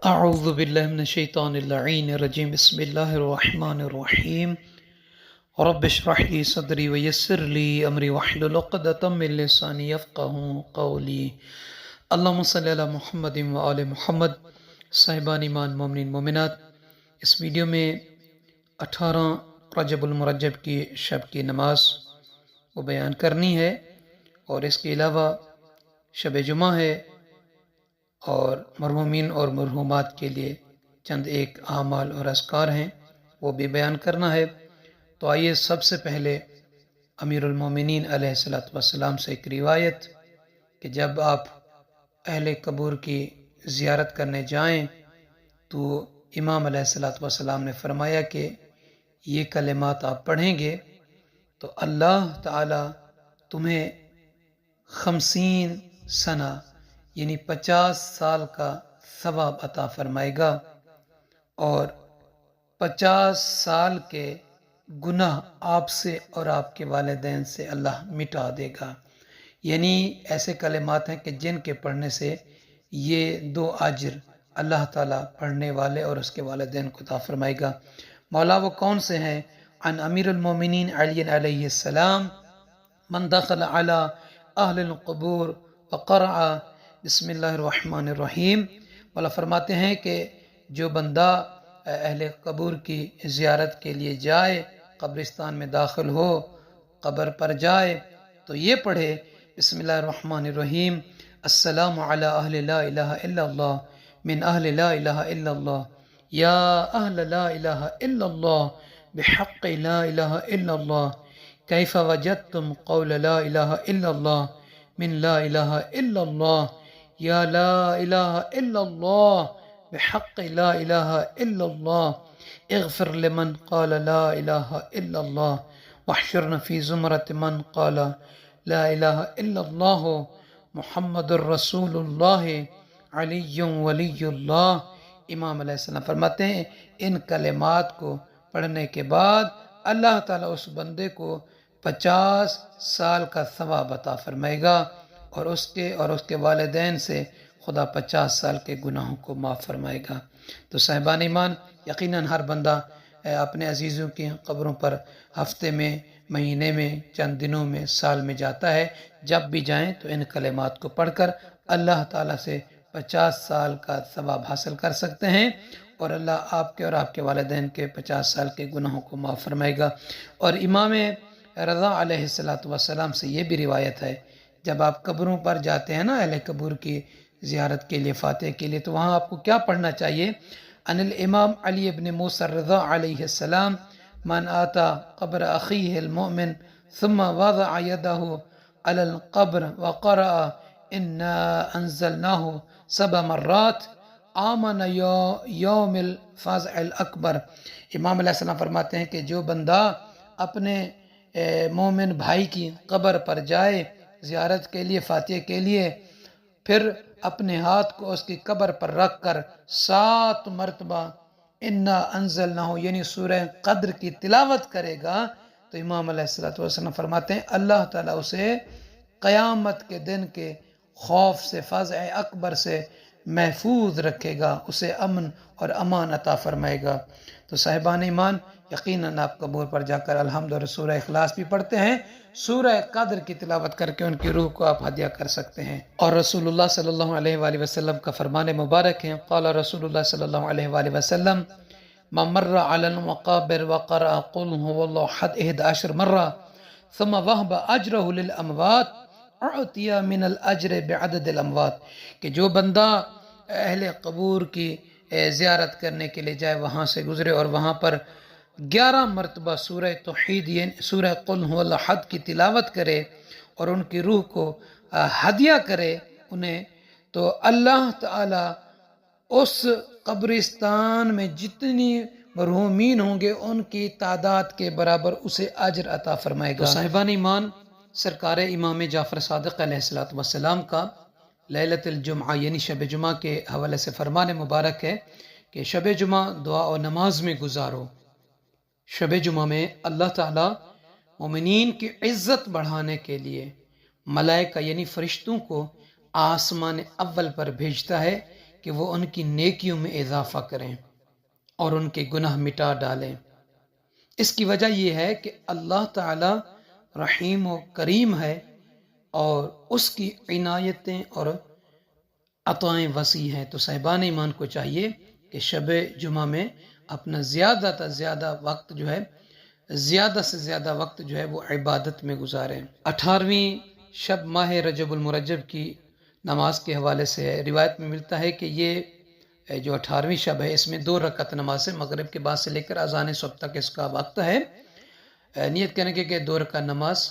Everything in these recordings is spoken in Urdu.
اعوذ باللہ من الشیطان اللعین الرجیم بسم اللہ الرحمن الرحیم رب اشرح لی صدری ویسر لی امری واحلل عقدۃ من لسانی یفقہوا قولی اللہم صلی علی محمد وآل محمد۔ صاحبان ایمان مومنین مومنات، اس ویڈیو میں 18 رجب المرجب کی شب کی نماز کو بیان کرنی ہے، اور اس کے علاوہ شب جمعہ ہے اور مرحومین اور مرحومات کے لیے چند ایک اعمال اور اذکار ہیں، وہ بھی بیان کرنا ہے۔ تو آئیے سب سے پہلے امیر المومنین علیہ السلام سے ایک روایت کہ جب آپ اہل قبور کی زیارت کرنے جائیں تو امام علیہ السلام نے فرمایا کہ یہ کلمات آپ پڑھیں گے تو اللہ تعالی تمہیں 50 سنہ یعنی 50 سال کا ثواب عطا فرمائے گا، اور 50 سال کے گناہ آپ سے اور آپ کے والدین سے اللہ مٹا دے گا۔ یعنی ایسے کلمات ہیں کہ جن کے پڑھنے سے یہ 2 اجر اللہ تعالیٰ پڑھنے والے اور اس کے والدین کو عطا فرمائے گا۔ مولا وہ کون سے ہیں؟ عن امیر المومنین علی علیہ السلام من دخل علی اہل القبور وقرأ بسم اللہ الرحمن الرحیم۔ مولا فرماتے ہیں کہ جو بندہ اہل قبور کی زیارت کے لیے جائے، قبرستان میں داخل ہو، قبر پر جائے تو یہ پڑھے بسم اللہ الرحمن الرحیم، السلام علی اہل لا الہ الا اللہ من اہل لا الہ الا اللہ، یا اہل لا الہ الا اللہ بحق لا الہ الا اللہ، کیف وجدتم قول لا الہ الا اللہ من لا الہ الا اللہ، یا لا الہ الا اللہ بحق لا الہ الا اللہ، اغفر لمن قال لا الہ الا اللہ واحشرنا فی زمرۃ من قال لا الہ الا اللہ محمد الرسول اللہ علی ولی اللہ۔ امام علیہ السلام فرماتے ہیں ان کلمات کو پڑھنے کے بعد اللہ تعالیٰ اس بندے کو 50 سال کا ثواب عطا فرمائے گا، اور اس کے والدین سے خدا 50 سال کے گناہوں کو معاف فرمائے گا۔ تو صاحبان ایمان، یقیناً ہر بندہ اپنے عزیزوں کی قبروں پر ہفتے میں، مہینے میں، چند دنوں میں، سال میں جاتا ہے۔ جب بھی جائیں تو ان کلمات کو پڑھ کر اللہ تعالیٰ سے 50 سال کا ثواب حاصل کر سکتے ہیں، اور اللہ آپ کے اور آپ کے والدین کے 50 سال کے گناہوں کو معاف فرمائے گا۔ اور امام رضا علیہ السلام سے یہ بھی روایت ہے، جب آپ قبروں پر جاتے ہیں نا اہل قبور کی زیارت کے لیے، فاتح کے لیے، تو وہاں آپ کو کیا پڑھنا چاہیے؟ ان الامام علی ابن موسیٰ الرضا علیہ السلام من آتا قبر اخیہ المؤمن ثم وضع یدہ علی القبر وقرأ انا انزلناہ 7 مرات آمن یوم الفزع الاکبر۔ امام علیہ السلام فرماتے ہیں کہ جو بندہ اپنے مومن بھائی کی قبر پر جائے زیارت کے لیے، فاتح کے لیے، پھر اپنے ہاتھ کو اس کی قبر پر رکھ کر 7 مرتبہ انا انزلناہ یعنی سورہ قدر کی تلاوت کرے گا، تو امام علیہ السلام فرماتے ہیں اللہ تعالیٰ اسے قیامت کے دن کے خوف سے، فزع اکبر سے محفوظ رکھے گا، اسے امن اور امان عطا فرمائے گا۔ تو صاحبان ایمان، یقیناً آپ قبور پر جا کر الحمد اور سورہ اخلاص بھی پڑھتے ہیں، سورہ قدر کی تلاوت کر کے ان کی روح کو آپ ہدیہ کر سکتے ہیں۔ اور رسول اللہ صلی اللہ علیہ وآلہ وسلم کا فرمان مبارک ہے، قال رسول اللہ صلی اللہ علیہ وآلہ وسلم من مر علی المقابر وقرأ قل هو اللہ احد 11 مرہ ثم وهب اجرہ للاموات اعطی من الاجر بعدد الاموات، کہ جو بندہ اہل قبور کی زیارت کرنے کے لیے جائے، وہاں سے گزرے اور وہاں پر 11 مرتبہ سورہ توحید یعنی سورہ قل هو اللہ احد کی تلاوت کرے اور ان کی روح کو ہدیہ کرے انہیں، تو اللہ تعالیٰ اس قبرستان میں جتنی مرحومین ہوں گے ان کی تعداد کے برابر اسے اجر عطا فرمائے گا۔ صاحبان ایمان، سرکار امام جعفر صادق علیہ السلام کا لیلۃ الجمعہ یعنی شب جمعہ کے حوالے سے فرمان مبارک ہے کہ شب جمعہ دعا و نماز میں گزارو۔ شب جمعہ میں اللہ تعالیٰ مومنین کی عزت بڑھانے کے لیے ملائکہ یعنی فرشتوں کو آسمان اول پر بھیجتا ہے کہ وہ ان کی نیکیوں میں اضافہ کریں اور ان کے گناہ مٹا ڈالیں۔ اس کی وجہ یہ ہے کہ اللہ تعالی رحیم و کریم ہے اور اس کی عنایتیں اور عطائیں وسیع ہیں۔ تو صاحبان ایمان کو چاہیے کہ شب جمعہ میں اپنا زیادہ سے زیادہ وقت جو ہے وہ عبادت میں گزاریں۔ 18ویں شب ماہ رجب المرجب کی نماز کے حوالے سے روایت میں ملتا ہے کہ یہ جو 18ویں شب ہے اس میں 2 رکعت نماز ہے، مغرب کے بعد سے لے کر اذان صبح تک اس کا وقت ہے۔ نیت کرنے کے کہ 2 رکعت نماز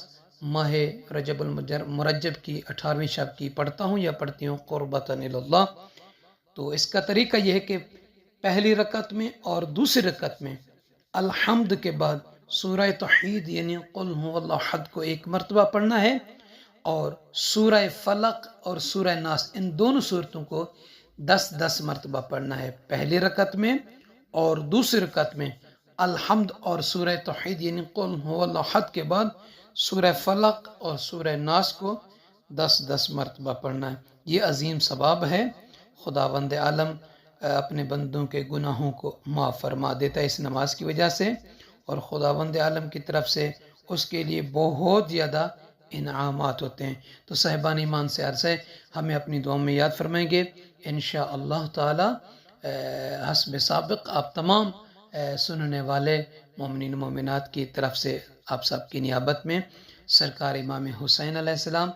ماہ رجب المرجب کی 18ویں شب کی پڑھتا ہوں یا پڑھتی ہوں قربتاً اللہ۔ تو اس کا طریقہ یہ ہے کہ پہلی رکعت میں اور دوسری رکعت میں الحمد کے بعد سورہ توحید یعنی قل هو اللہ احد کو 1 مرتبہ پڑھنا ہے، اور سورہ فلق اور سورہ ناس ان دونوں سورتوں کو 10 مرتبہ پڑھنا ہے پہلی رکعت میں، اور دوسری رکعت میں الحمد اور سورہ توحید یعنی قل هو اللہ احد کے بعد سورہ فلق اور سورہ ناس کو 10 مرتبہ پڑھنا ہے۔ یہ عظیم ثواب ہے، خداوند عالم اپنے بندوں کے گناہوں کو معاف فرما دیتا ہے اس نماز کی وجہ سے، اور خداوند عالم کی طرف سے اس کے لیے بہت زیادہ انعامات ہوتے ہیں۔ تو صاحبان ایمان سے عرض ہے ہمیں اپنی دعاؤں میں یاد فرمائیں گے انشاءاللہ تعالی۔ حسب سابق آپ تمام سننے والے مومنین مومنات کی طرف سے آپ سب کی نیابت میں سرکار امام حسین علیہ السلام،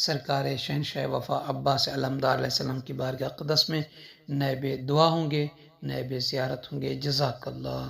سرکار شہنشاہ وفا عباس علمدار علیہ السلام کی بارگاہ اقدس میں نائب دعا ہوں گے، نائب زیارت ہوں گے۔ جزاک اللہ۔